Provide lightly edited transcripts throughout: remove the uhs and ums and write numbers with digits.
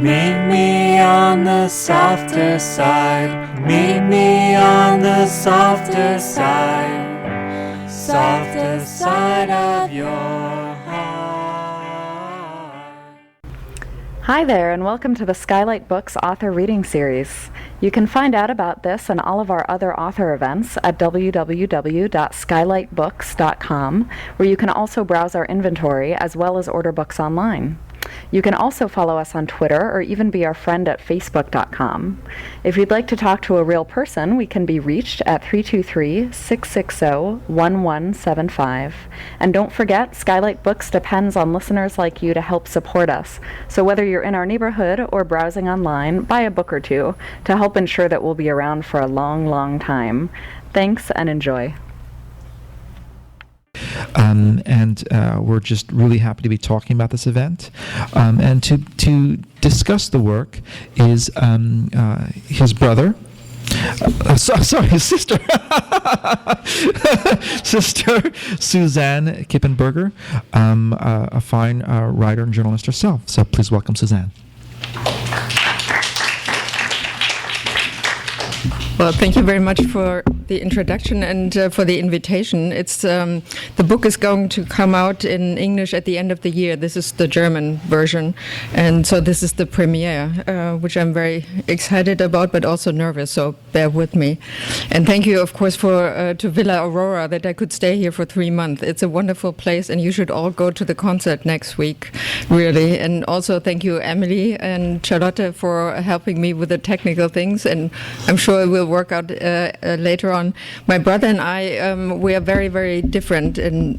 Meet me on the softer side. Meet me on the softer side. Softer side of your heart. Hi there, and welcome to the Skylight Books author reading series. You can find out about this and all of our other author events at www.skylightbooks.com, where you can also browse our inventory as well as order books online. You can also follow us on Twitter or even be our friend at facebook.com. If you'd like to talk to a real person, we can be reached at 323-660-1175. And don't forget, Skylight Books depends on listeners like you to help support us. So whether you're in our neighborhood or browsing online, buy a book or two to help ensure that we'll be around for a long, long time. Thanks and enjoy. We're just really happy to be talking about this event. And to discuss the work is his brother. Sorry, his sister. Sister Susanne Kippenberger, a fine writer and journalist herself. So please welcome Susanne. Well, thank you very much for the introduction and for the invitation. It's the book is going to come out in English at the end of the year. This is the German version, and so this is the premiere, which I'm very excited about, but also nervous. So bear with me. And thank you, of course, for to Villa Aurora that I could stay here for 3 months. It's a wonderful place, and you should all go to the concert next week, really. And also thank you, Emily and Charlotte, for helping me with the technical things, and I'm sure it will work out later on. My brother and I, we are very, very different in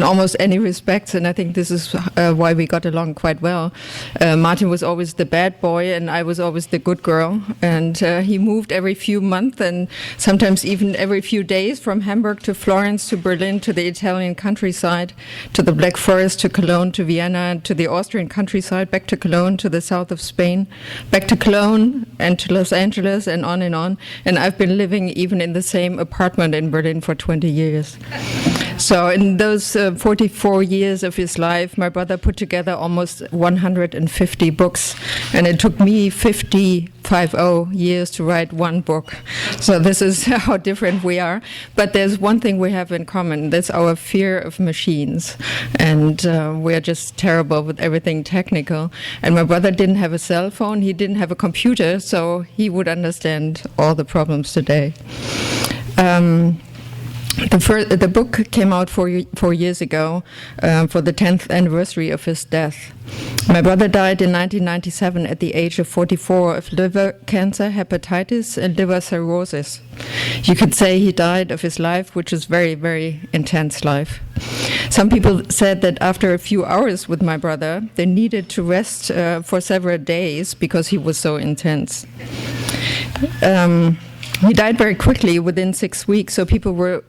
almost any respects, and I think this is why we got along quite well. Martin was always the bad boy, and I was always the good girl. And he moved every few months, and sometimes even every few days, from Hamburg to Florence to Berlin to the Italian countryside, to the Black Forest, to Cologne, to Vienna, to the Austrian countryside, back to Cologne, to the south of Spain, back to Cologne and to Los Angeles, and on and on. And I've been living even in the same apartment in Berlin for 20 years. So in those 44 years of his life, my brother put together almost 150 books, and it took me 50 years to write one book. So this is how different we are. But there's one thing we have in common. That's our fear of machines. And we're just terrible with everything technical. And my brother didn't have a cell phone. He didn't have a computer, so he would understand all the problems today. The book came out 4 years ago for the 10th anniversary of his death. My brother died in 1997 at the age of 44 of liver cancer, hepatitis, and liver cirrhosis. You could say he died of his life, which is very, very intense life. Some people said that after a few hours with my brother, they needed to rest for several days because he was so intense. He died very quickly, within 6 weeks, so people were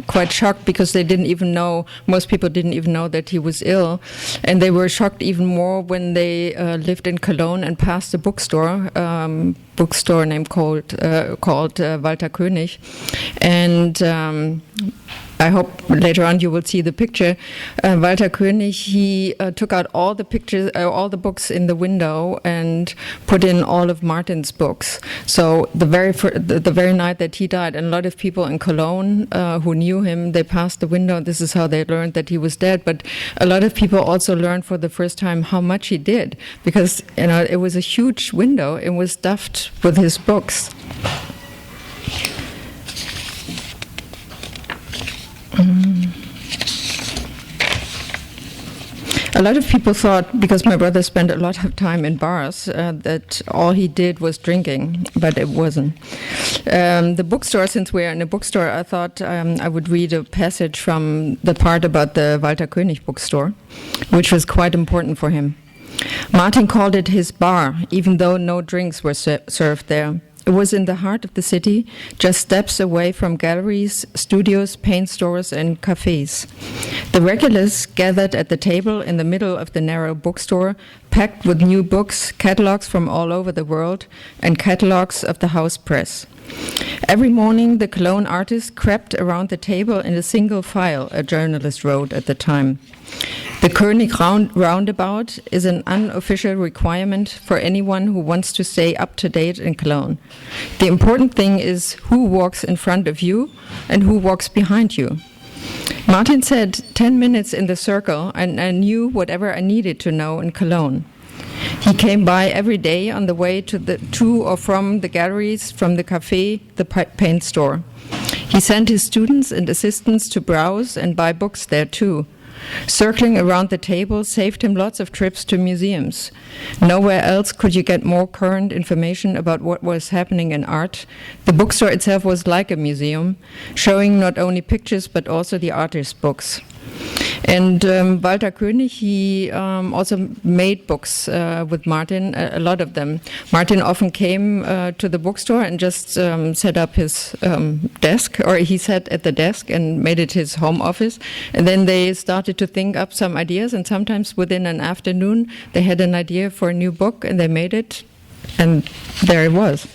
quite shocked because they didn't even know, most people didn't even know that he was ill. And they were shocked even more when they lived in Cologne and passed a bookstore named called Walter König. And I hope later on you will see the picture. Walter König, he took out all the pictures, all the books in the window and put in all of Martin's books. So the very night that he died, and a lot of people in Cologne who knew him, they passed the window. This is how they learned that he was dead. But a lot of people also learned for the first time how much he did, because it was a huge window. It was stuffed with his books. A lot of people thought, because my brother spent a lot of time in bars, that all he did was drinking, but it wasn't. The bookstore, since we're in a bookstore, I thought I would read a passage from the part about the Walter König bookstore, which was quite important for him. Martin called it his bar, even though no drinks were served there. It was in the heart of the city, just steps away from galleries, studios, paint stores, and cafes. The regulars gathered at the table in the middle of the narrow bookstore, packed with new books, catalogs from all over the world, and catalogs of the house press. Every morning, the Cologne artist crept around the table in a single file, a journalist wrote at the time. The König roundabout is an unofficial requirement for anyone who wants to stay up to date in Cologne. The important thing is who walks in front of you and who walks behind you. Martin said 10 minutes in the circle and I knew whatever I needed to know in Cologne. He came by every day on the way to or from the galleries, from the cafe, the paint store. He sent his students and assistants to browse and buy books there too. Circling around the table saved him lots of trips to museums. Nowhere else could you get more current information about what was happening in art. The bookstore itself was like a museum, showing not only pictures but also the artist's books. And Walter König, he also made books with Martin, a lot of them. Martin often came to the bookstore and just set up his desk, or he sat at the desk and made it his home office. And then they started to think up some ideas, and sometimes within an afternoon they had an idea for a new book and they made it, and there it was.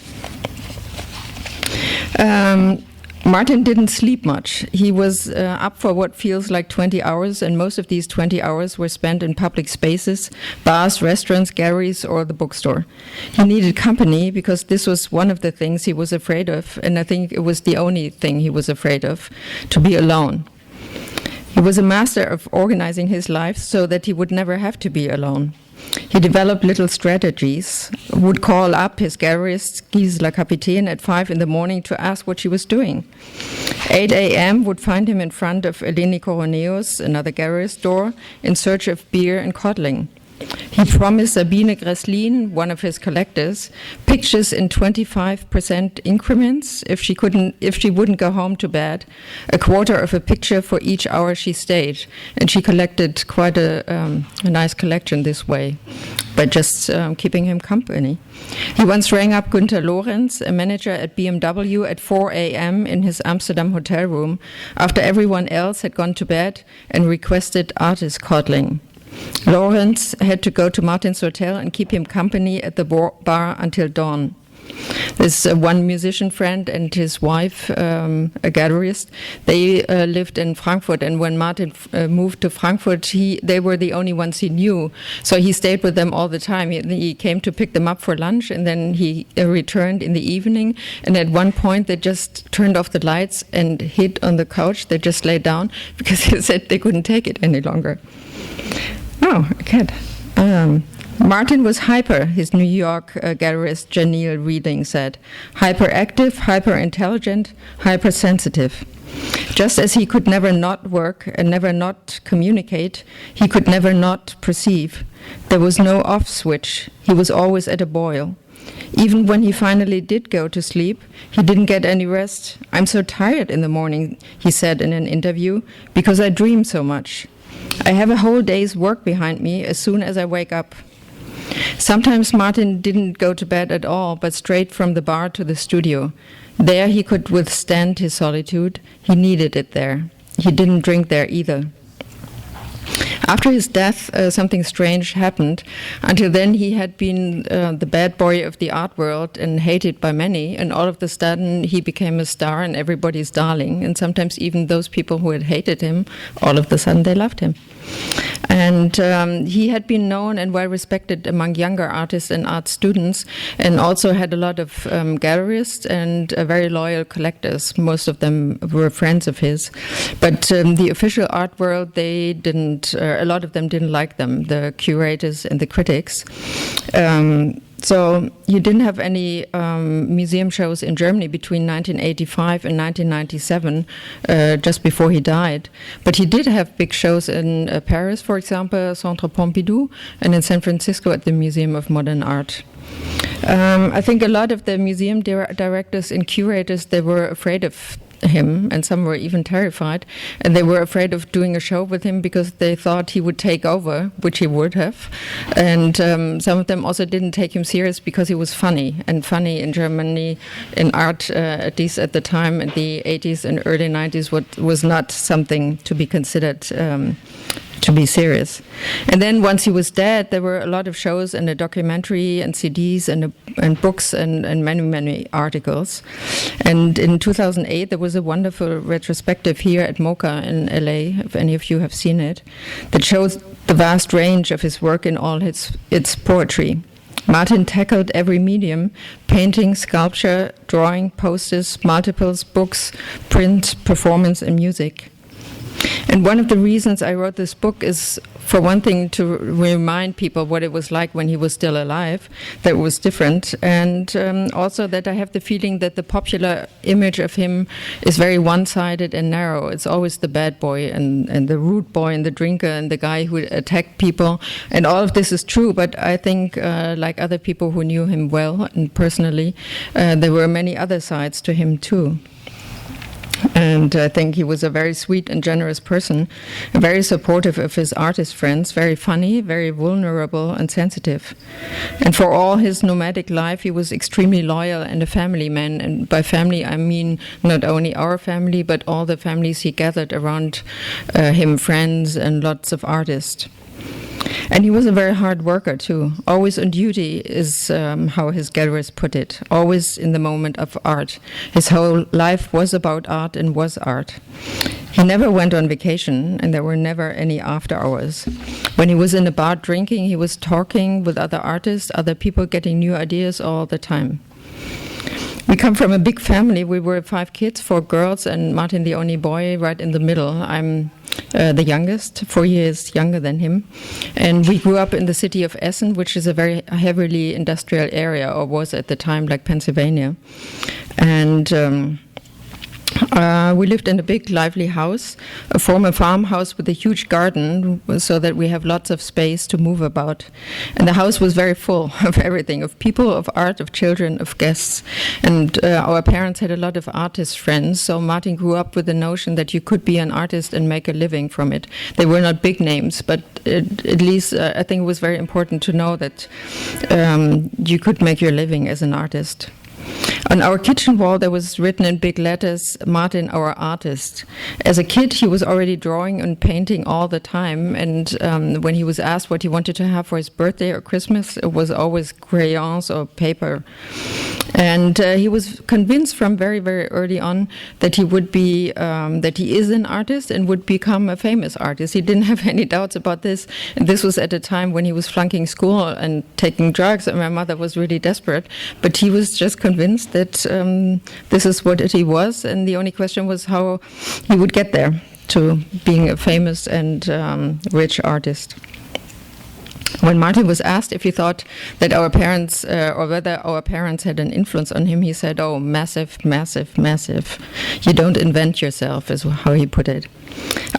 Martin didn't sleep much. He was up for what feels like 20 hours, and most of these 20 hours were spent in public spaces, bars, restaurants, galleries, or the bookstore. He needed company because this was one of the things he was afraid of, and I think it was the only thing he was afraid of, to be alone. He was a master of organizing his life so that he would never have to be alone. He developed little strategies, would call up his gallerist, Gisela Kapitän, at 5 in the morning to ask what she was doing. 8 a.m. would find him in front of Eleni Koroneus, another gallerist's door, in search of beer and coddling. He promised Sabine Gresslin, one of his collectors, pictures in 25% increments if she wouldn't go home to bed, a quarter of a picture for each hour she stayed. And she collected quite a nice collection this way, by just keeping him company. He once rang up Günther Lorenz, a manager at BMW, at 4 a.m. in his Amsterdam hotel room after everyone else had gone to bed and requested artist coddling. Lorenz had to go to Martin's hotel and keep him company at the bar until dawn. There's one musician friend and his wife, a gallerist. They lived in Frankfurt, and when Martin moved to Frankfurt, they were the only ones he knew. So he stayed with them all the time. He came to pick them up for lunch, and then he returned in the evening. And at one point, they just turned off the lights and hid on the couch. They just lay down because he said they couldn't take it any longer. Oh, a cat. Martin was hyper, his New York gallerist Janelle Reading said. Hyperactive, hyper-intelligent, hypersensitive. Just as he could never not work and never not communicate, he could never not perceive. There was no off switch. He was always at a boil. Even when he finally did go to sleep, he didn't get any rest. I'm so tired in the morning, he said in an interview, because I dream so much. I have a whole day's work behind me as soon as I wake up. Sometimes Martin didn't go to bed at all, but straight from the bar to the studio. There he could withstand his solitude. He needed it there. He didn't drink there either. After his death, something strange happened. Until then, he had been the bad boy of the art world and hated by many, and all of a sudden he became a star and everybody's darling, and sometimes even those people who had hated him, all of a sudden they loved him. And he had been known and well respected among younger artists and art students, and also had a lot of gallerists and very loyal collectors. Most of them were friends of his. But the official art world, they didn't, a lot of them didn't like them, the curators and the critics. So he didn't have any museum shows in Germany between 1985 and 1997, just before he died. But he did have big shows in Paris, for example, Centre Pompidou, and in San Francisco at the Museum of Modern Art. I think a lot of the museum directors and curators, they were afraid of him, and some were even terrified, and they were afraid of doing a show with him because they thought he would take over, which he would have. And some of them also didn't take him serious because he was funny, and funny in Germany in art, at least at the time in the 80s and early 90s, was not something to be considered to be serious. And then once he was dead, there were a lot of shows and a documentary and CDs and books and many articles. And in 2008, there was a wonderful retrospective here at MoCA in LA, if any of you have seen it, that shows the vast range of his work in all its poetry. Martin tackled every medium: painting, sculpture, drawing, posters, multiples, books, print, performance, and music. And one of the reasons I wrote this book is, for one thing, to remind people what it was like when he was still alive, that it was different, and also that I have the feeling that the popular image of him is very one-sided and narrow. It's always the bad boy and the rude boy and the drinker and the guy who attacked people, and all of this is true, but I think, like other people who knew him well and personally, there were many other sides to him too. And I think he was a very sweet and generous person, very supportive of his artist friends, very funny, very vulnerable and sensitive. And for all his nomadic life, he was extremely loyal and a family man. And by family, I mean not only our family, but all the families he gathered around him, friends and lots of artists. And he was a very hard worker too. Always on duty is how his galleries put it. Always in the moment of art. His whole life was about art and was art. He never went on vacation, and there were never any after hours. When he was in a bar drinking, he was talking with other artists, other people, getting new ideas all the time. We come from a big family. We were 5 kids, 4 girls, and Martin the only boy right in the middle. I'm the youngest, 4 years younger than him. And we grew up in the city of Essen, which is a very heavily industrial area, or was at the time, like Pennsylvania. And we lived in a big, lively house, a former farmhouse with a huge garden, so that we have lots of space to move about. And the house was very full of everything, of people, of art, of children, of guests. And our parents had a lot of artist friends, so Martin grew up with the notion that you could be an artist and make a living from it. They were not big names, but at least I think it was very important to know that you could make your living as an artist. On our kitchen wall there was written in big letters, "Martin, our artist." As a kid he was already drawing and painting all the time, and when he was asked what he wanted to have for his birthday or Christmas, it was always crayons or paper. And he was convinced from very, very early on that he would be, that he is an artist and would become a famous artist. He didn't have any doubts about this. And this was at a time when he was flunking school and taking drugs, and my mother was really desperate. But he was just convinced that this is what he was, and the only question was how he would get there to being a famous and rich artist. When Martin was asked if he thought that our parents, or whether our parents had an influence on him, he said, "Oh, massive, massive, massive. You don't invent yourself," is how he put it.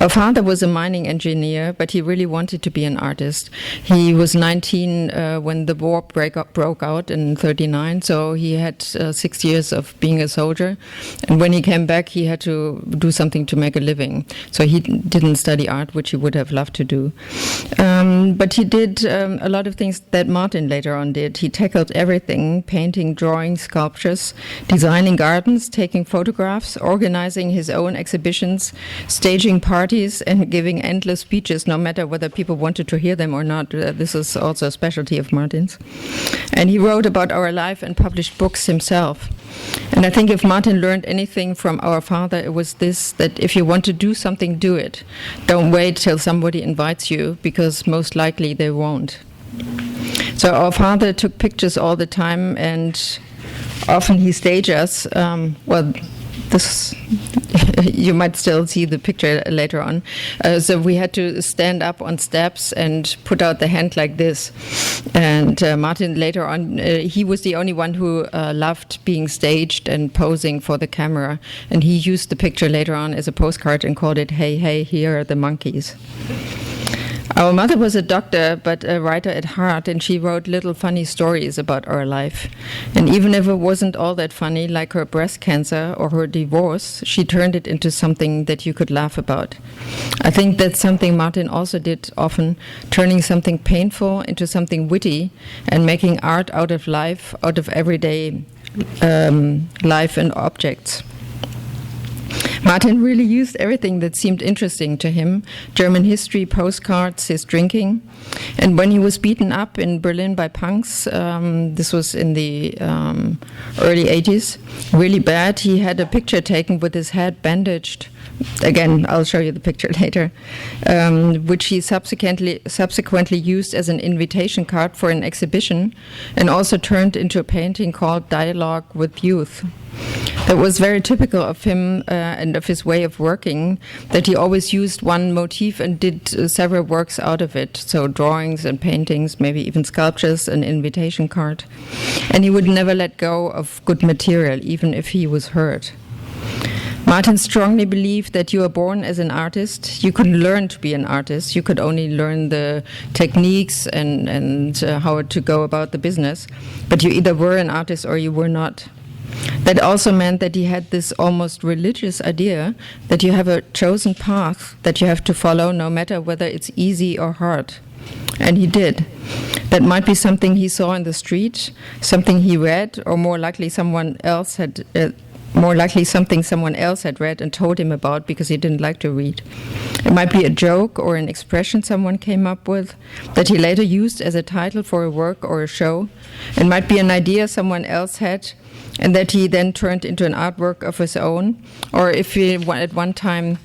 Our father was a mining engineer, but he really wanted to be an artist. He was 19 when the war broke out in 1939, so he had 6 years of being a soldier. And when he came back, he had to do something to make a living. So he didn't study art, which he would have loved to do. But he did a lot of things that Martin later on did. He tackled everything: painting, drawing, sculptures, designing gardens, taking photographs, organizing his own exhibitions, staging parties, and giving endless speeches, no matter whether people wanted to hear them or not. This is also a specialty of Martin's. And he wrote about our life and published books himself. And I think if Martin learned anything from our father, it was this: that if you want to do something, do it. Don't wait till somebody invites you, because most likely they won't. So our father took pictures all the time, and often he staged us. This you might still see the picture later on. So we had to stand up on steps and put out the hand like this. And Martin later on, he was the only one who loved being staged and posing for the camera. And he used the picture later on as a postcard and called it, "Hey, hey, here are the monkeys." Our mother was a doctor, but a writer at heart, and she wrote little funny stories about our life. And even if it wasn't all that funny, like her breast cancer or her divorce, she turned it into something that you could laugh about. I think that's something Martin also did often, turning something painful into something witty and making art out of life, out of everyday life and objects. Martin really used everything that seemed interesting to him: German history, postcards, his drinking. And when he was beaten up in Berlin by punks, this was in the early 80s, really bad, he had a picture taken with his head bandaged. Again, I'll show you the picture later, which he subsequently used as an invitation card for an exhibition, and also turned into a painting called Dialogue with Youth. That was very typical of him and of his way of working, that he always used one motif and did several works out of it. So drawings and paintings, maybe even sculptures, an invitation card. And he would never let go of good material, even if he was hurt. Martin strongly believed that you are born as an artist. You couldn't learn to be an artist. You could only learn the techniques and how to go about the business. But you either were an artist or you were not. That also meant that he had this almost religious idea that you have a chosen path that you have to follow, no matter whether it's easy or hard. And he did. That might be something he saw in the street, something he read, or more likely something someone else had read and told him about because he didn't like to read. It might be a joke or an expression someone came up with that he later used as a title for a work or a show. It might be an idea someone else had and that he then turned into an artwork of his own. Or if he, at one time,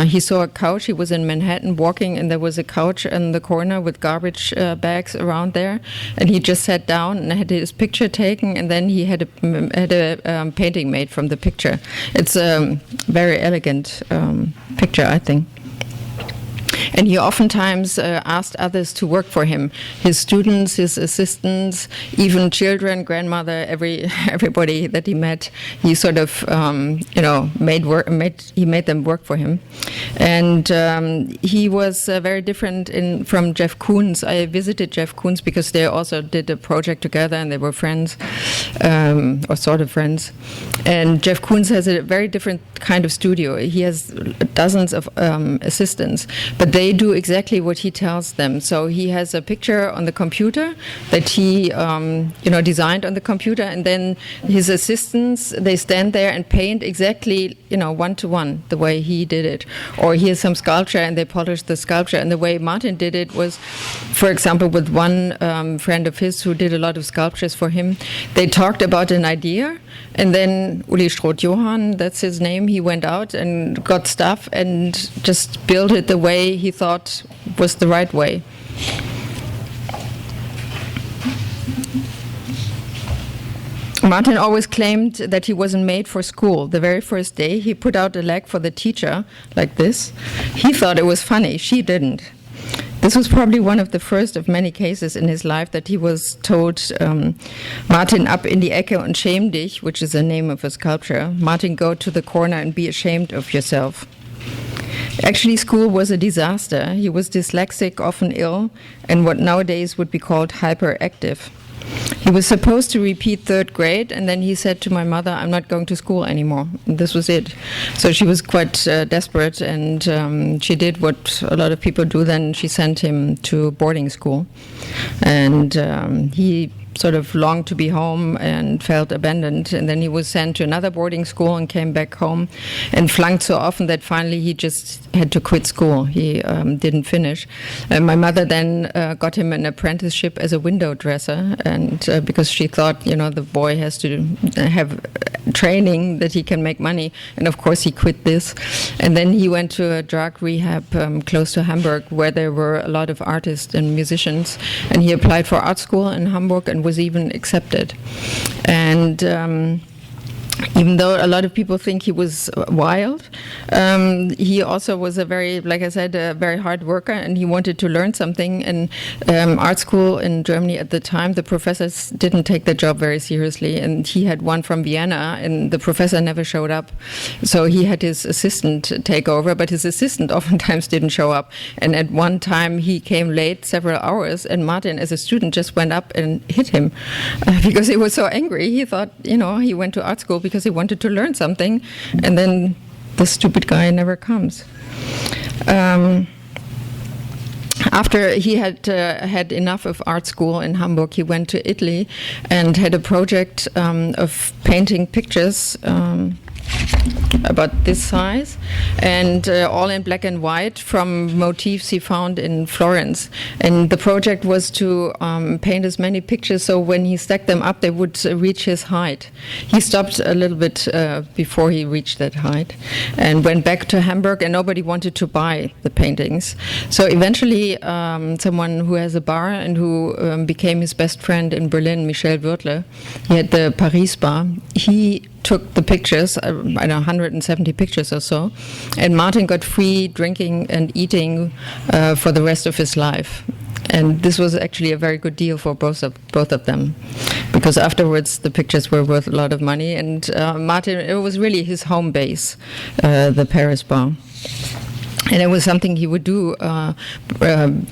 he saw a couch. He was in Manhattan walking, and there was a couch in the corner with garbage bags around there. And he just sat down and had his picture taken, and then he had a painting made from the picture. It's a very elegant picture, I think. And he oftentimes asked others to work for him, his students, his assistants, even children, grandmother, everybody that he met. He sort of, made them work for him. And he was very different from Jeff Koons. I visited Jeff Koons because they also did a project together and they were friends, or sort of friends. And Jeff Koons has a very different kind of studio. He has dozens of assistants, but they do exactly what he tells them. So he has a picture on the computer that he, designed on the computer, and then his assistants, they stand there and paint exactly, one-to-one, the way he did it. Or he has some sculpture and they polish the sculpture. And the way Martin did it was, for example, with one friend of his who did a lot of sculptures for him, they talked about an idea, and then Uli Schroth-Johann, that's his name, he went out and got stuff and just built it the way he thought was the right way. Martin always claimed that he wasn't made for school. The very first day he put out a leg for the teacher, like this. He thought it was funny, she didn't. This was probably one of the first of many cases in his life that he was told, Martin, ab in die Ecke und schäm dich, which is the name of a sculpture. Martin, go to the corner and be ashamed of yourself. Actually, school was a disaster. He was dyslexic, often ill, and what nowadays would be called hyperactive. He was supposed to repeat third grade, and then he said to my mother, I'm not going to school anymore. And this was it. So she was quite desperate, and she did what a lot of people do then. She sent him to boarding school. And he sort of longed to be home and felt abandoned. And then he was sent to another boarding school and came back home and flunked so often that finally he just had to quit school. He didn't finish. My mother then got him an apprenticeship as a window dresser, and because she thought, the boy has to have training that he can make money. And of course he quit this. And then he went to a drug rehab close to Hamburg, where there were a lot of artists and musicians. And he applied for art school in Hamburg and was even accepted. And even though a lot of people think he was wild, he also was a very, like I said, a very hard worker, and he wanted to learn something. And art school in Germany at the time, the professors didn't take the job very seriously, and he had one from Vienna, and the professor never showed up. So he had his assistant take over, but his assistant oftentimes didn't show up. And at one time he came late several hours, and Martin, as a student, just went up and hit him because he was so angry. He thought, he went to art school because he wanted to learn something, and then the stupid guy never comes. After he had had enough of art school in Hamburg, he went to Italy and had a project of painting pictures. about this size, and all in black and white from motifs he found in Florence. And the project was to paint as many pictures so when he stacked them up, they would reach his height. He stopped a little bit before he reached that height and went back to Hamburg, and nobody wanted to buy the paintings. So eventually, someone who has a bar and who became his best friend in Berlin, Michel Würtle, he had the Paris bar. He took the pictures, I don't know, 170 pictures or so, and Martin got free drinking and eating for the rest of his life. And this was actually a very good deal for both of them, because afterwards the pictures were worth a lot of money. And Martin, it was really his home base, the Paris bar. And it was something he would do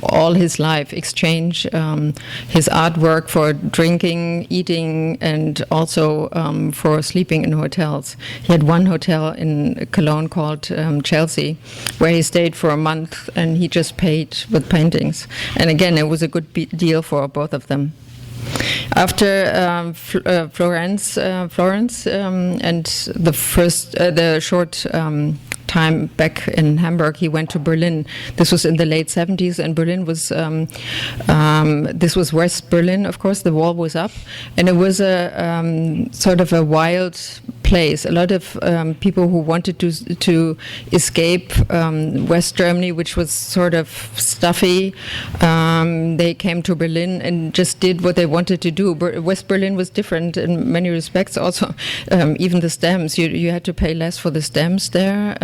all his life, exchange his artwork for drinking, eating, and also for sleeping in hotels. He had one hotel in Cologne called Chelsea, where he stayed for a month, and he just paid with paintings. And again, it was a good deal for both of them. After Florence, and the short time back in Hamburg, he went to Berlin. This was in the late 70s, and Berlin was this was West Berlin, of course. The wall was up, and it was a sort of a wild place. A lot of people who wanted to escape West Germany, which was sort of stuffy, they came to Berlin and just did what they wanted to do. West Berlin was different in many respects. Also, even the stamps, you had to pay less for the stamps there,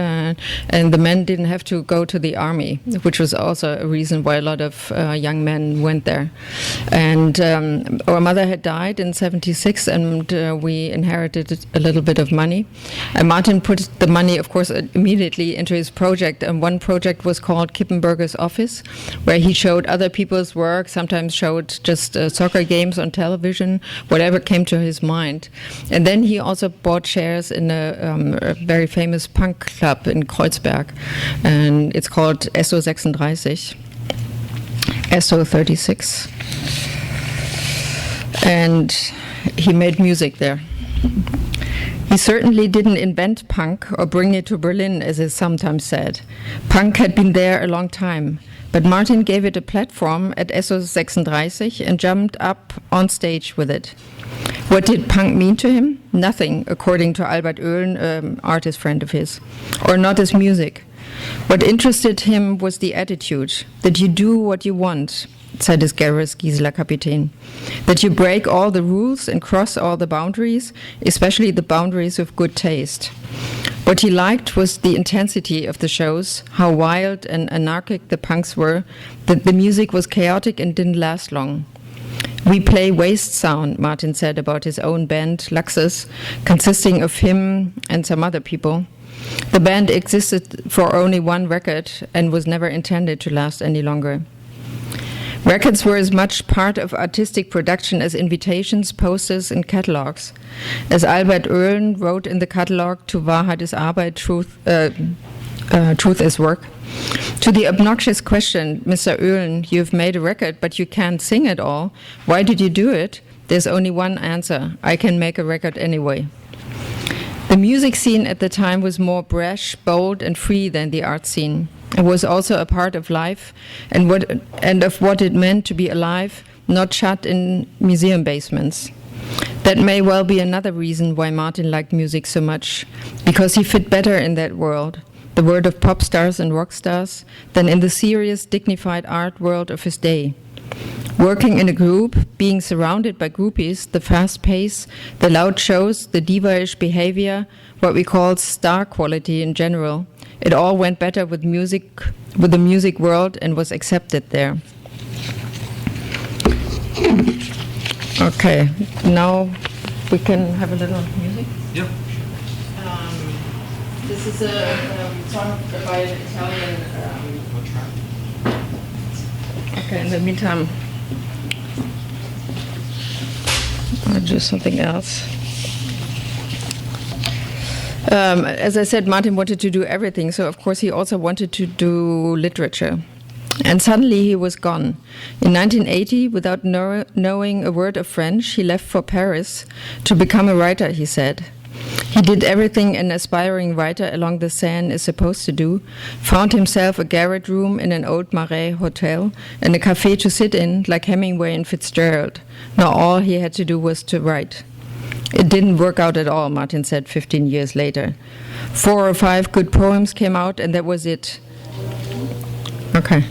and the men didn't have to go to the army, which was also a reason why a lot of young men went there. And our mother had died in 76, and we inherited a little bit of money. And Martin put the money, of course, immediately into his project. And one project was called Kippenberger's Office, where he showed other people's work, sometimes showed just soccer games on television, whatever came to his mind. And then he also bought shares in a very famous punk club in Kreuzberg, and it's called SO36, SO36, and he made music there. He certainly didn't invent punk or bring it to Berlin, as is sometimes said. Punk had been there a long time, but Martin gave it a platform at SO36 and jumped up on stage with it. What did punk mean to him? Nothing, according to Albert Oehlen, an artist friend of his, or not as music. What interested him was the attitude, that you do what you want, said his garrus Gisela Kapitän, that you break all the rules and cross all the boundaries, especially the boundaries of good taste. What he liked was the intensity of the shows, how wild and anarchic the punks were, that the music was chaotic and didn't last long. We play waste sound, Martin said about his own band, Luxus, consisting of him and some other people. The band existed for only one record and was never intended to last any longer. Records were as much part of artistic production as invitations, posters, and catalogs. As Albert Oehlen wrote in the catalog, to Wahrheit ist Arbeit, truth is work. To the obnoxious question, Mr. Oehlen, you've made a record, but you can't sing at all. Why did you do it? There's only one answer. I can make a record anyway. The music scene at the time was more brash, bold, and free than the art scene. It was also a part of life and of what it meant to be alive, not shut in museum basements. That may well be another reason why Martin liked music so much, because he fit better in that world, the world of pop stars and rock stars, than in the serious, dignified art world of his day. Working in a group, being surrounded by groupies, the fast pace, the loud shows, the diva-ish behavior, what we call star quality in general, it all went better with music, with the music world, and was accepted there. Okay, now we can have a little music. Yeah. This is a song by an Italian. Okay, in the meantime, I'll do something else. As I said, Martin wanted to do everything, so of course he also wanted to do literature. And suddenly he was gone. In 1980, without knowing a word of French, he left for Paris to become a writer, he said. He did everything an aspiring writer along the Seine is supposed to do, found himself a garret room in an old Marais hotel and a café to sit in, like Hemingway and Fitzgerald. Now all he had to do was to write. It didn't work out at all, Martin said 15 years later. 4 or 5 good poems came out, and that was it. Okay.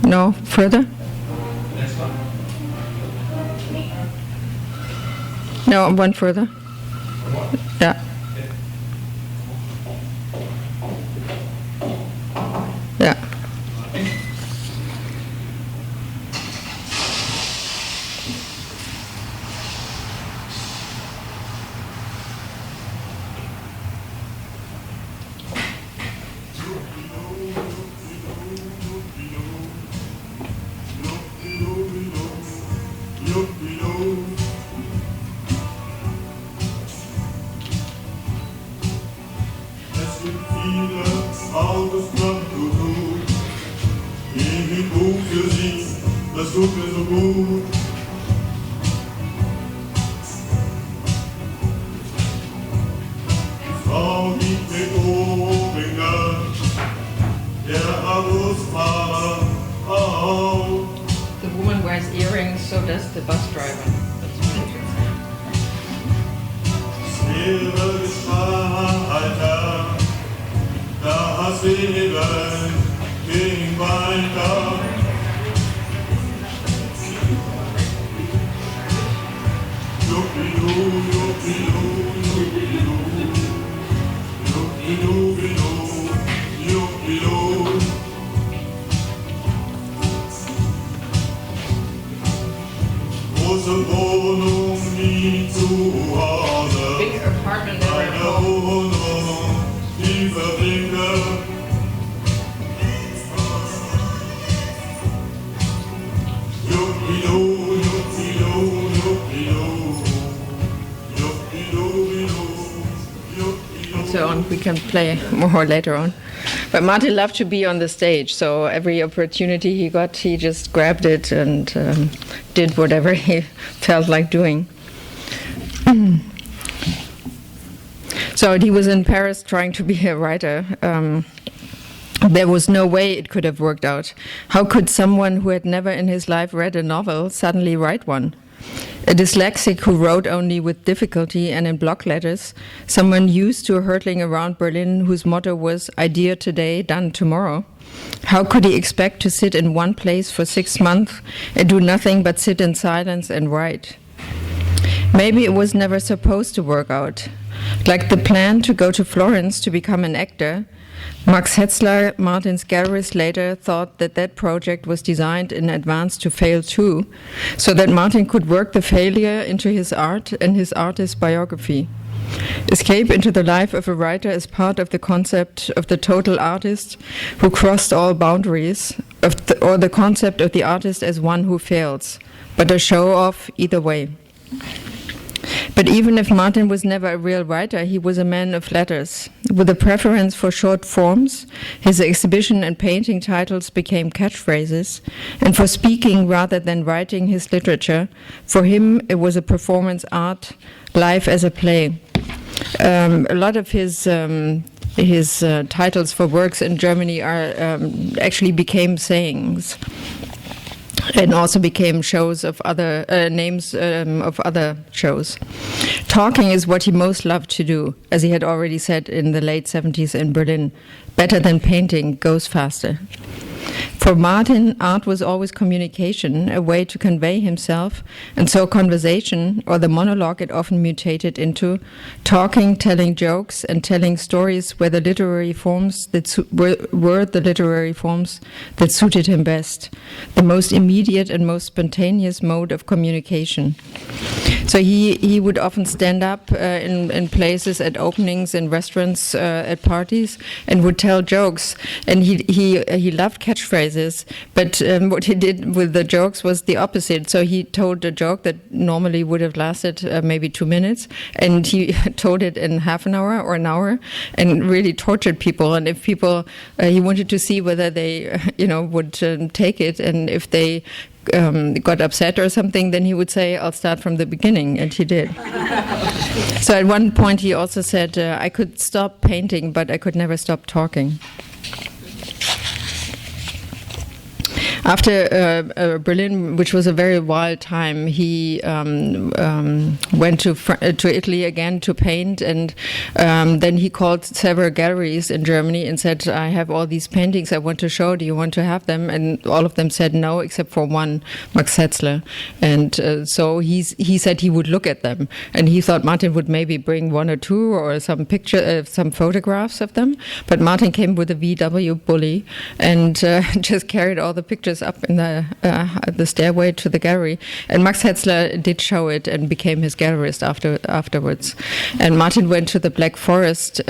No further? No, one further. Yeah. Yeah. Das tut mir so gut. Die Frau liegt mit Obinger, der Busfahrer auch. The woman wears earrings, so does the bus driver. Schwere Gestalter, das Leben ging weiter. Große Wohnung, nie zu Hause. Big apartment never at Eine home. Wohnung, die verwinke. Juppilo, juppilo, juppilo. So on, we can play more later on. But Martin loved to be on the stage, so every opportunity he got, he just grabbed it and did whatever he felt like doing. So he was in Paris trying to be a writer. There was no way it could have worked out. How could someone who had never in his life read a novel suddenly write one? A dyslexic who wrote only with difficulty and in block letters, someone used to hurtling around Berlin whose motto was idea today, done tomorrow. How could he expect to sit in one place for 6 months and do nothing but sit in silence and write? Maybe it was never supposed to work out. Like the plan to go to Florence to become an actor, Max Hetzler, Martin's gallerist, later thought that that project was designed in advance to fail too, so that Martin could work the failure into his art and his artist's biography. Escape into the life of a writer as part of the concept of the total artist who crossed all boundaries, or the concept of the artist as one who fails, but a show-off either way. But even if Martin was never a real writer, he was a man of letters. With a preference for short forms, his exhibition and painting titles became catchphrases, and for speaking rather than writing his literature, for him it was a performance art, life as a play. A lot of his titles for works in Germany are actually became sayings. And also became shows of other names of other shows. Talking is what he most loved to do, as he had already said in the late 70s in Berlin. Better than painting, goes faster. For Martin, art was always communication, a way to convey himself, and so conversation, or the monologue it often mutated into, talking, telling jokes, and telling stories were the literary forms that were the literary forms that suited him best, the most immediate and most spontaneous mode of communication. So he would often stand up in places, at openings, in restaurants, at parties, and would tell jokes. And he loved catchphrases, but what he did with the jokes was the opposite. So he told a joke that normally would have lasted maybe 2 minutes, and he told it in half an hour or an hour, and really tortured people. And if people, he wanted to see whether they, would take it, and if they got upset or something, then he would say, "I'll start from the beginning," and he did. So at one point he also said, "I could stop painting, but I could never stop talking." After Berlin, which was a very wild time, he went to Italy again to paint, and then he called several galleries in Germany and said, "I have all these paintings I want to show. Do you want to have them?" And all of them said no, except for one, Max Hetzler. And so he said he would look at them, and he thought Martin would maybe bring one or two or some some photographs of them. But Martin came with a VW bully and just carried all the pictures up in the stairway to the gallery, and Max Hetzler did show it and became his gallerist afterwards. And Martin went to the Black Forest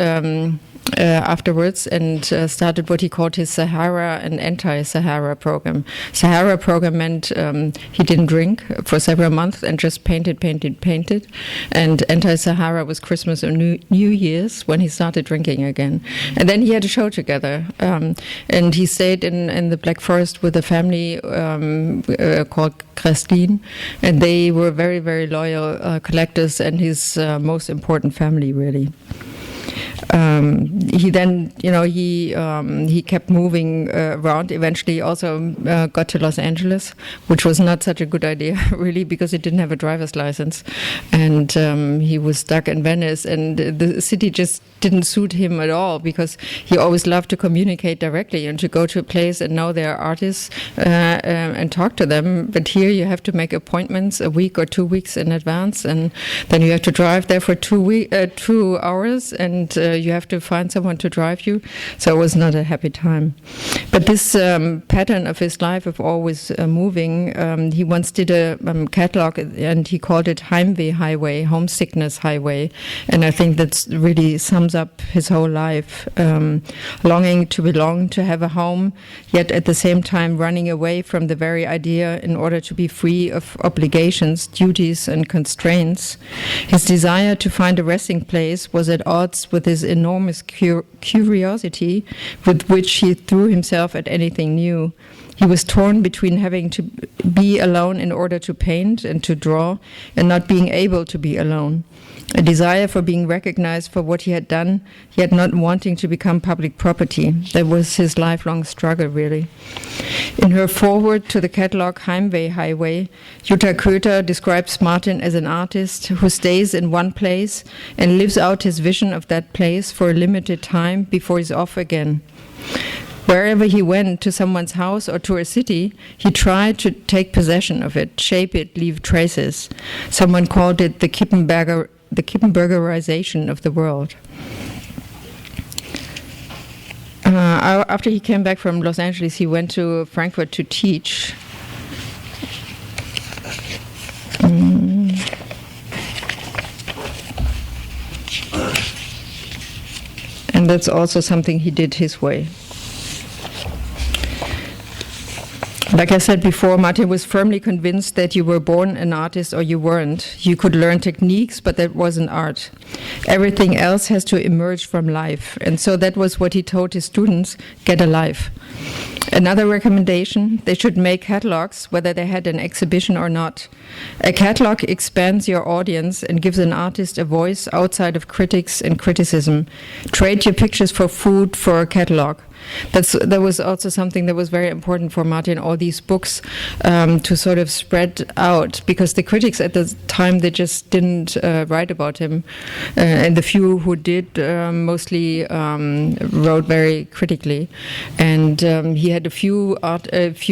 afterwards and started what he called his Sahara and anti-Sahara program. Sahara program meant he didn't drink for several months and just painted. And anti-Sahara was Christmas or New Year's, when he started drinking again. And then he had a show together. And he stayed in the Black Forest with a family called Kreslin. And they were very, very loyal collectors, and his most important family, really. He then, he kept moving around. Eventually, also got to Los Angeles, which was not such a good idea, really, because he didn't have a driver's license, and he was stuck in Venice, and the city just didn't suit him at all, because he always loved to communicate directly and to go to a place and know their artists and talk to them. But here you have to make appointments a week or 2 weeks in advance, and then you have to drive there for 2 hours, and you have to find someone to drive you. So it was not a happy time. But this pattern of his life of always moving, he once did a catalog, and he called it Heimweh Highway, Homesickness Highway. And I think that really sums up his whole life, longing to belong, to have a home, yet at the same time running away from the very idea in order to be free of obligations, duties, and constraints. His desire to find a resting place was at odds with his enormous curiosity with which he threw himself at anything new. He was torn between having to be alone in order to paint and to draw, and not being able to be alone. A desire for being recognized for what he had done, yet not wanting to become public property. That was his lifelong struggle, really. In her foreword to the catalog Heimweh Highway, Jutta Köter describes Martin as an artist who stays in one place and lives out his vision of that place for a limited time before he's off again. Wherever he went, to someone's house or to a city, he tried to take possession of it, shape it, leave traces. Someone called it the Kippenbergerization of the world. After he came back from Los Angeles, he went to Frankfurt to teach. And that's also something he did his way. Like I said before, Martin was firmly convinced that you were born an artist or you weren't. You could learn techniques, but that wasn't art. Everything else has to emerge from life. And so that was what he told his students: get a life. Another recommendation, they should make catalogs, whether they had an exhibition or not. A catalog expands your audience and gives an artist a voice outside of critics and criticism. Trade your pictures for food for a catalog. That was also something that was very important for Martin, all these books to sort of spread out, because the critics at the time, they just didn't write about him. And the few who did mostly wrote very critically. And he had a few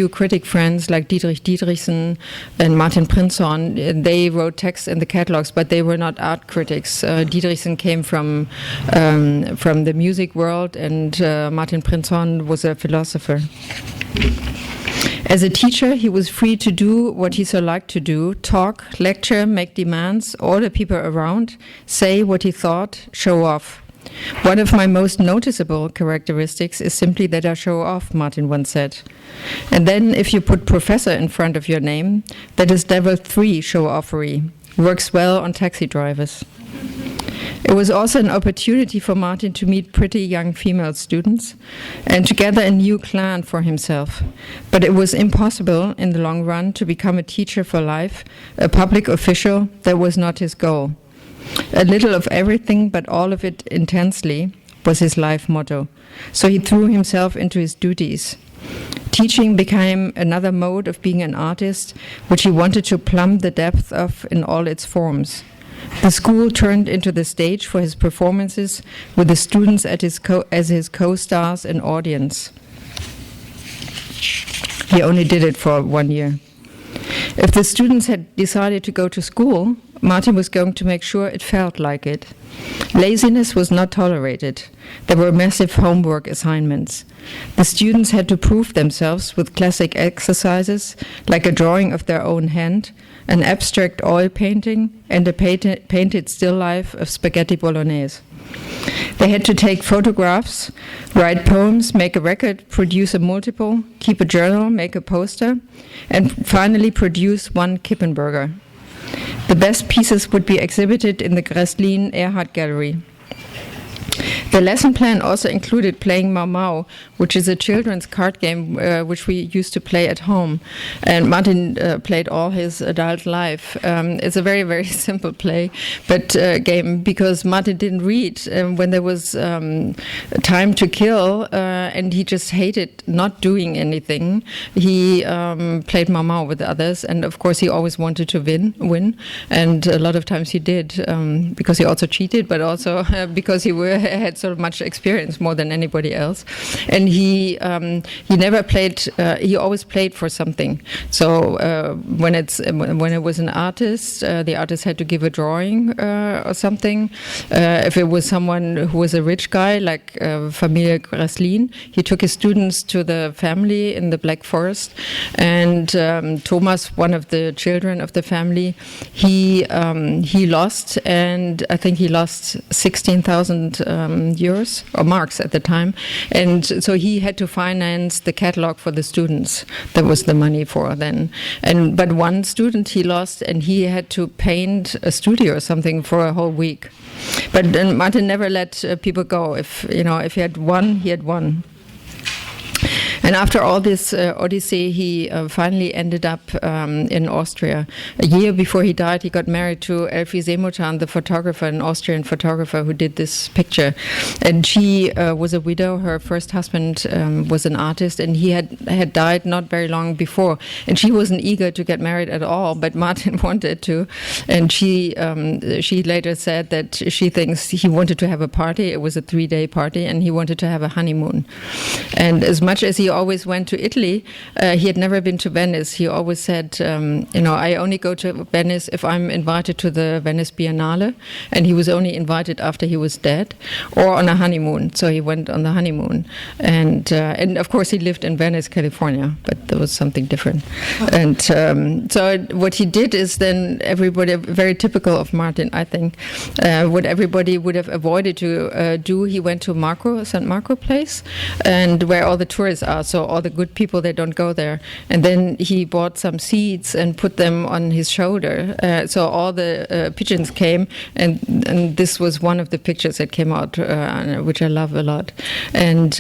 critic friends like Dietrich Dietrichsen and Martin Prinzhorn. They wrote texts in the catalogs, but they were not art critics. Dietrichsen came from the music world, and Martin Prinzhorn was a philosopher. As a teacher, he was free to do what he so liked to do: talk, lecture, make demands, order people around, say what he thought, show off. One of my most noticeable characteristics is simply that I show off, Martin once said. And then if you put professor in front of your name, that is level 3 show-offery. Works well on taxi drivers. It was also an opportunity for Martin to meet pretty young female students and to gather a new clan for himself. But it was impossible in the long run to become a teacher for life, a public official. That was not his goal. A little of everything, but all of it intensely, was his life motto. So he threw himself into his duties. Teaching became another mode of being an artist, which he wanted to plumb the depth of in all its forms. The school turned into the stage for his performances, with the students as his co-stars and audience. He only did it for 1 year. If the students had decided to go to school, Martin was going to make sure it felt like it. Laziness was not tolerated. There were massive homework assignments. The students had to prove themselves with classic exercises, like a drawing of their own hand, an abstract oil painting, and a painted still life of spaghetti bolognese. They had to take photographs, write poems, make a record, produce a multiple, keep a journal, make a poster, and finally produce one Kippenberger. The best pieces would be exhibited in the Gräslin Erhard Gallery. The lesson plan also included playing Mau Mau, which is a children's card game which we used to play at home. And Martin played all his adult life. It's a very, very simple play, but game, because Martin didn't read when there was time to kill, and he just hated not doing anything. He played Mau Mau with others, and of course he always wanted to win, and a lot of times he did, because he also cheated, but also because he had so much experience, more than anybody else. And he never played. He always played for something. So when it was an artist, the artist had to give a drawing or something. If it was someone who was a rich guy, like Familie Gräslin, he took his students to the family in the Black Forest. And Thomas, one of the children of the family, he lost, and I think he lost 16,000 euros or marks at the time, and so he had to finance the catalog for the students. That was the money for then. But one student he lost, and he had to paint a studio or something for a whole week. But then Martin never let people go. If he had won, he had won. And after all this odyssey, he finally ended up in Austria. A year before he died, he got married to Elfie Seemutan, the photographer, an Austrian photographer who did this picture. And she was a widow. Her first husband was an artist, and he had died not very long before. And she wasn't eager to get married at all, but Martin wanted to. And she later said that she thinks he wanted to have a party. It was a 3-day party, and he wanted to have a honeymoon. And as much as he always went to Italy, he had never been to Venice. He always said, I only go to Venice if I'm invited to the Venice Biennale, and he was only invited after he was dead, or on a honeymoon. So he went on the honeymoon, and of course he lived in Venice, California, but there was something different. And so what he did is then everybody, very typical of Martin, I think, what everybody would have avoided to do. He went to St. Marco place, and where all the tourists are. So all the good people, they don't go there. And then he bought some seeds and put them on his shoulder. So all the pigeons came, and this was one of the pictures that came out, which I love a lot. And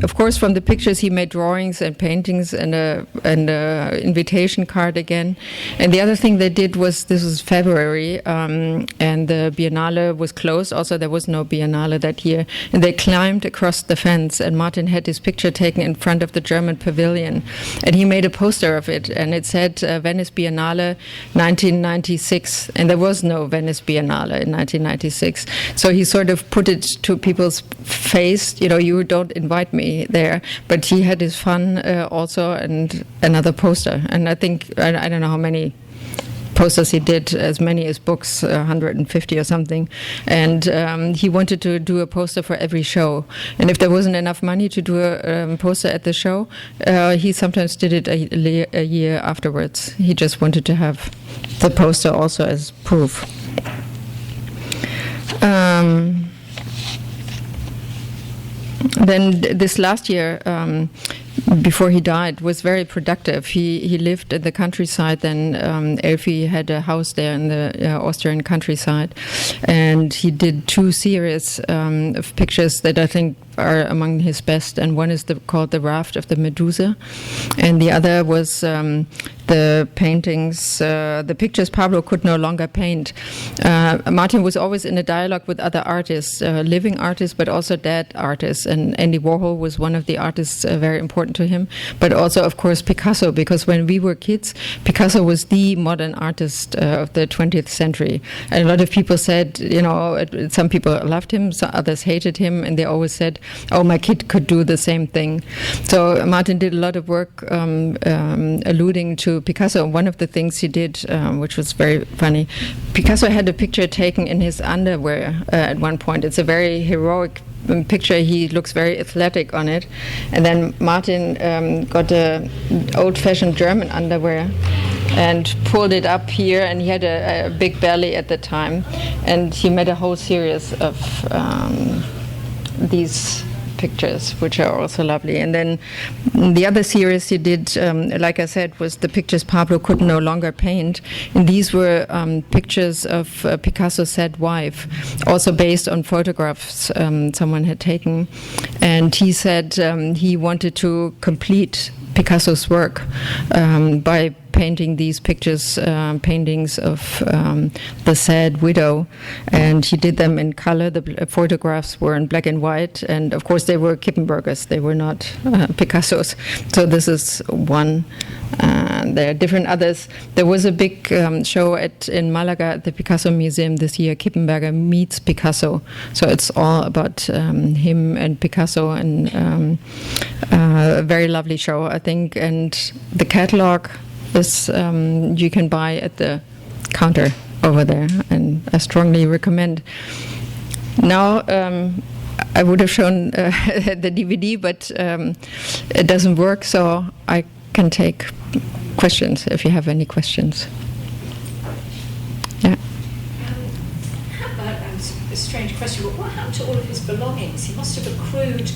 of course, from the pictures, he made drawings and paintings and a invitation card again. And the other thing they did was, this was February, and the Biennale was closed. Also, there was no Biennale that year. And they climbed across the fence, and Martin had his picture taken in front of the German pavilion, and he made a poster of it, and it said Venice Biennale 1996, and there was no Venice Biennale in 1996. So he sort of put it to people's face, you don't invite me there, but he had his fun also, and another poster. And I think, I don't know how many posters he did, as many as books, 150 or something. And he wanted to do a poster for every show. And if there wasn't enough money to do a poster at the show, he sometimes did it a year afterwards. He just wanted to have the poster also as proof. Then this last year, before he died, was very productive. He lived in the countryside. Then Elfie had a house there in the Austrian countryside, and he did 2 series of pictures that I think are among his best. And one is called The Raft of the Medusa, and the other was the paintings, the pictures Pablo could no longer paint. Martin was always in a dialogue with other artists, living artists, but also dead artists. And Andy Warhol was one of the artists very important to him, but also, of course, Picasso, because when we were kids, Picasso was the modern artist of the 20th century. And a lot of people said, some people loved him, some others hated him, and they always said, oh, my kid could do the same thing. So Martin did a lot of work alluding to Picasso. One of the things he did, which was very funny, Picasso had a picture taken in his underwear at one point. It's a very heroic picture. He looks very athletic on it. And then Martin got a old-fashioned German underwear and pulled it up here, and he had a big belly at the time. And he made a whole series of these pictures, which are also lovely. And then the other series he did, like I said, was the pictures Pablo could no longer paint. And these were pictures of Picasso's sad wife, also based on photographs someone had taken. And he said he wanted to complete Picasso's work by painting these pictures, paintings of the sad widow, and he did them in color. The photographs were in black and white, and of course they were Kippenbergers. They were not Picasso's. So this is one. There are different others. There was a big show in Malaga at the Picasso Museum this year, Kippenberger Meets Picasso. So it's all about him and Picasso, and a very lovely show, I think. And the catalog is you can buy at the counter over there, and I strongly recommend. Now I would have shown the DVD, but it doesn't work, so I can take questions if you have any questions. Yeah. How about a strange question, but what happened to all of his belongings? He must have accrued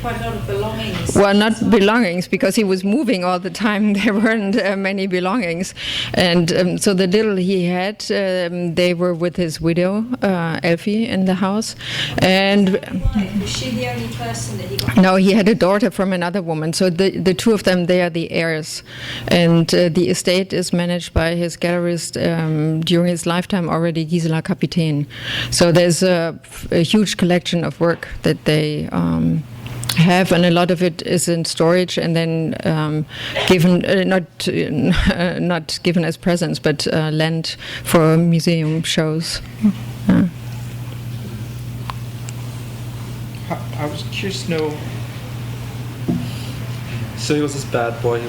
quite a lot of belongings. Well, not belongings, because he was moving all the time. There weren't many belongings. And so the little he had, they were with his widow, Elfie, in the house. And was she the only person that he got? no, he had a daughter from another woman. So the two of them, they are the heirs. And the estate is managed by his gallerist during his lifetime already, Gisela Kapitän. So there's a huge collection of work that they have, and a lot of it is in storage and then given not given as presents, but lent for museum shows. I was curious to know. So he was this bad boy.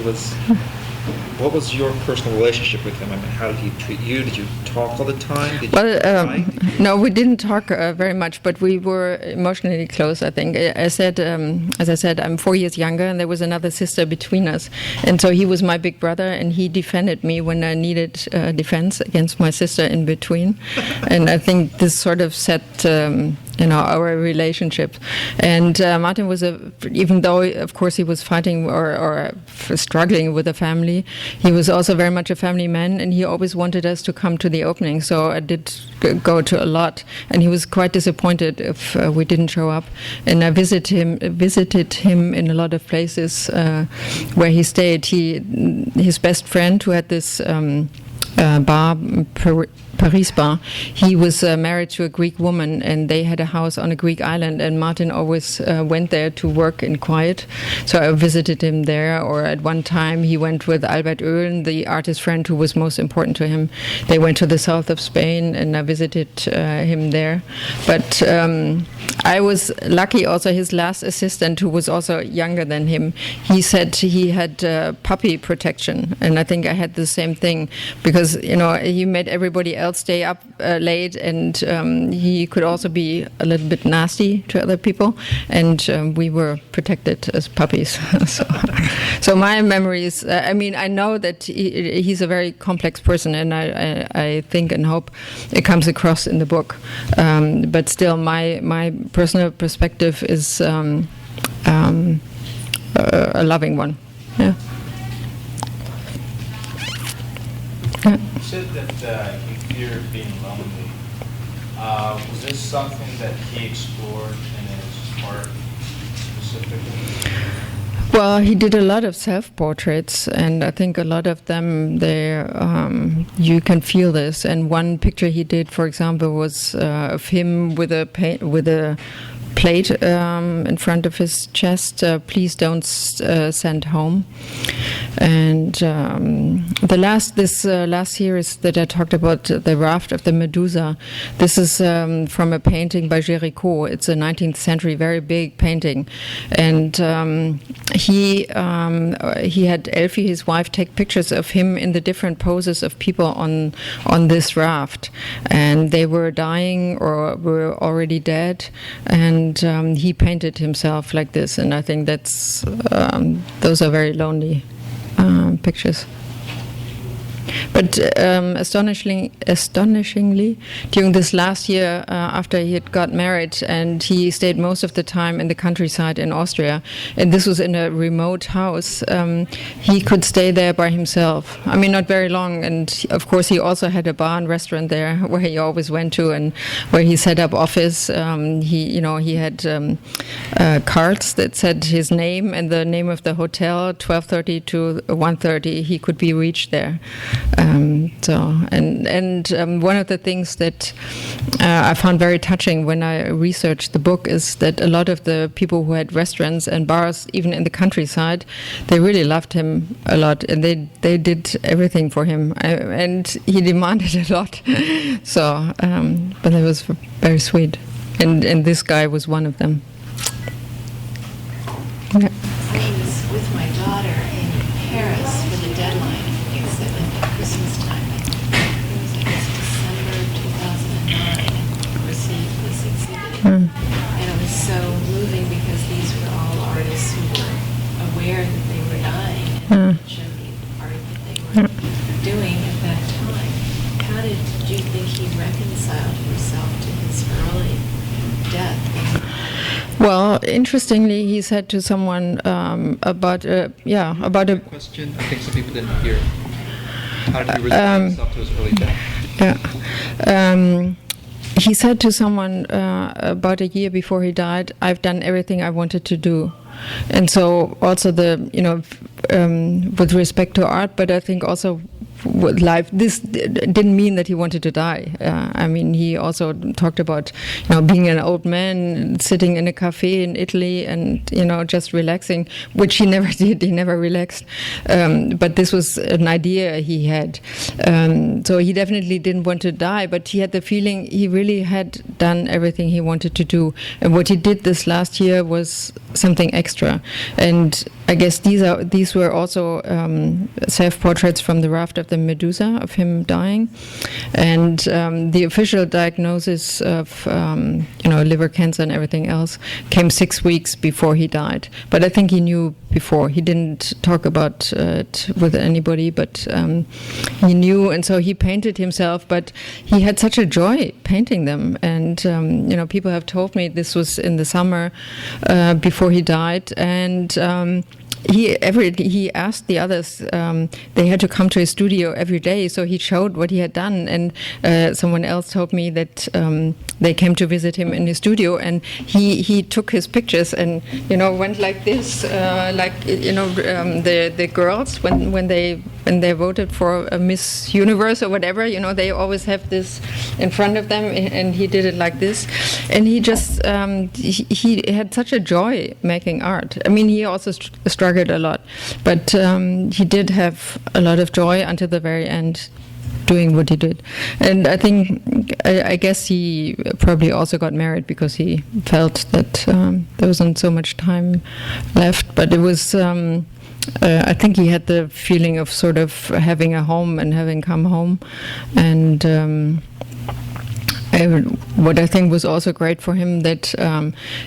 What was your personal relationship with him? I mean, how did he treat you? Did you talk all the time? Did you no, we didn't talk very much, but we were emotionally close, I think. As I said, I'm 4 years younger, and there was another sister between us. And so he was my big brother, and he defended me when I needed defense against my sister in between. And I think this sort of set our relationship. And Martin was even though, of course, he was fighting or struggling with the family, he was also very much a family man, and he always wanted us to come to the opening. So I did go to a lot, and he was quite disappointed if we didn't show up. And I visited him in a lot of places where he stayed. His best friend, who had this bar, Paris bar, he was married to a Greek woman, and they had a house on a Greek island, and Martin always went there to work in quiet. So I visited him there, or at one time he went with Albert Oehlen, the artist friend who was most important to him. They went to the south of Spain, and I visited him there. But I was lucky also, his last assistant, who was also younger than him, he said he had puppy protection, and I think I had the same thing, because he made everybody else stay up late, and he could also be a little bit nasty to other people, and we were protected as puppies. so my memories, I know that he's a very complex person, and I think and hope it comes across in the book, but still my personal perspective is a loving one. Yeah. You said that he feared being lonely. Was this something that he explored in his art specifically? Well, he did a lot of self-portraits, and I think a lot of them, you can feel this. And one picture he did, for example, was of him with a plate in front of his chest. Please don't send home. And the last series that I talked about, the raft of the Medusa. This is from a painting by Géricault. It's a 19th century, very big painting, and he had Elfie, his wife, take pictures of him in the different poses of people on this raft, and they were dying or were already dead, and he painted himself like this. And I think that's those are very lonely pictures. But astonishingly, during this last year, after he had got married, and he stayed most of the time in the countryside in Austria, and this was in a remote house, he could stay there by himself. I mean, not very long. And of course, he also had a bar and restaurant there where he always went to, and where he set up office. He had cards that said his name and the name of the hotel, 12:30 to 1:30. He could be reached there. One of the things that I found very touching when I researched the book is that a lot of the people who had restaurants and bars, even in the countryside, they really loved him a lot, and they did everything for him, and he demanded a lot. So, but it was very sweet, and this guy was one of them. Okay. I was with my daughter in Paris for the deadline exhibit at Christmas time. It was, I guess, December 2009, and received this exhibit. And it was so moving because these were all artists who were aware that they were dying and showed the art that they were doing at that time. How did you think he reconciled himself to his early death? Well, interestingly, he said to someone about a question. I think some people didn't hear. How did he resolve himself to his early death? Yeah. He said to someone about a year before he died, "I've done everything I wanted to do." And so also with respect to art, but I think also with life, this didn't mean that he wanted to die. I mean, he also talked about, being an old man, sitting in a cafe in Italy and, just relaxing, which he never did. He never relaxed. But this was an idea he had. So he definitely didn't want to die, but he had the feeling he really had done everything he wanted to do. And what he did this last year was something extra. And I guess these were also self-portraits from the raft of the Medusa, of him dying, and the official diagnosis of liver cancer and everything else came 6 weeks before he died. But I think he knew before. He didn't talk about it with anybody, but he knew, and so he painted himself. But he had such a joy painting them, and people have told me this was in the summer before he died, and he asked the others. They had to come to his studio every day, so he showed what he had done. And someone else told me that they came to visit him in his studio, and he took his pictures and went like this, the girls when they voted for a Miss Universe or whatever. They always have this in front of them, and he did it like this. And he just he had such a joy making art. I mean, he also struggled a lot, but he did have a lot of joy until the very end doing what he did. And I think, I guess he probably also got married because he felt that there wasn't so much time left. But it was, I think he had the feeling of sort of having a home and having come home. And what I think was also great for him that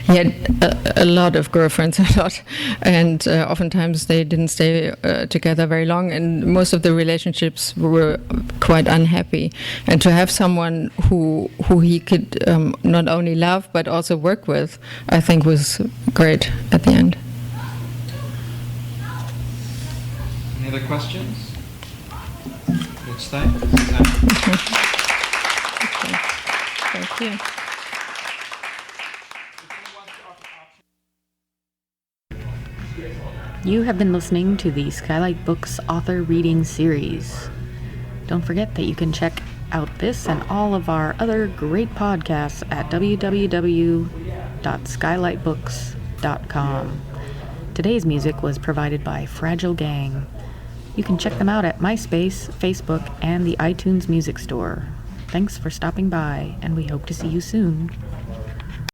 he had a lot of girlfriends, and oftentimes they didn't stay together very long, and most of the relationships were quite unhappy. And to have someone who he could not only love but also work with, I think was great at the end. other questions? Let's thank Susanne. Thank you. You have been listening to the Skylight Books author reading series. Don't forget that you can check out this and all of our other great podcasts at www.skylightbooks.com. Today's music was provided by Fragile Gang. You can check them out at MySpace, Facebook, and the iTunes Music Store. Thanks for stopping by, and we hope to see you soon.